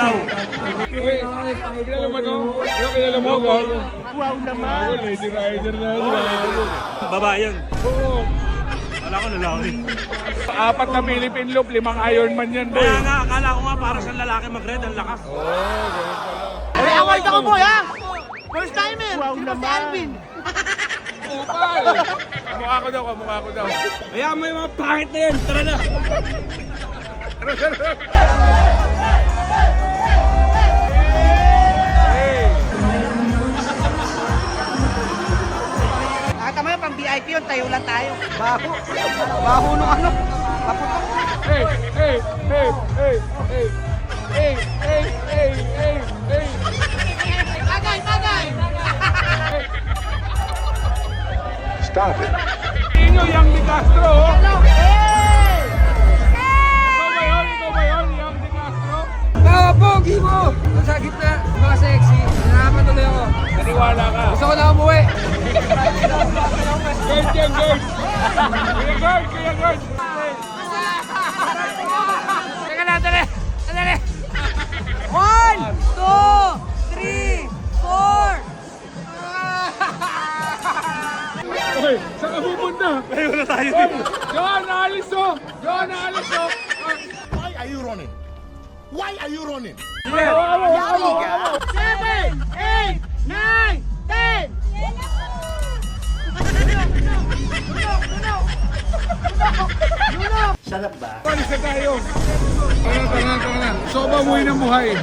daw. Uy, kilala mo no? Kilala mo ko? Wow naman! Lady Rider na yun. Babae yun. Oo. Wala ko lalaki. 4 na Philippine Loop, 5 Ironman yan, boy. Kaya nga, akala ko nga para sa lalaki mag-red, ang lakas. Oo, ganun pala. Ay, award ako boy ha! First timer! Wow naman! Si Alvin! Upal! Kamukha ko daw, kamukha ko daw. Kaya mo yung mga pangit na yan, tara na. Tama yun, pang VIP yun, tayo lang tayo. Baho. Baho nung ano. Paputok. Hey, hey, hey, hey, hey. Hey, hey, hey, hey, hey. Bagay, bagay! Stop it. Inyo yung Di Castro, oh. Hey! Ikaw ba yun, yung Di Castro? Pogi mo! Doon sa gitna, mga sexy. Nakapatuloy ako. Naniwala ka. Gusto ko na umuwi. Guard yan, guard. Kaya guard, kaya guard. Teka na, dali! Dali! 1, 2, 3, 4! Oy, saan ka pupunta? Ayaw na tayo. Oy, Johan, naalis oh. Johan, naalis oh. Why are you running? Why are you running? 7, 8, 9, 10! Alis na tayo. Tara na. Gusto ko ba umuwi ng buhay?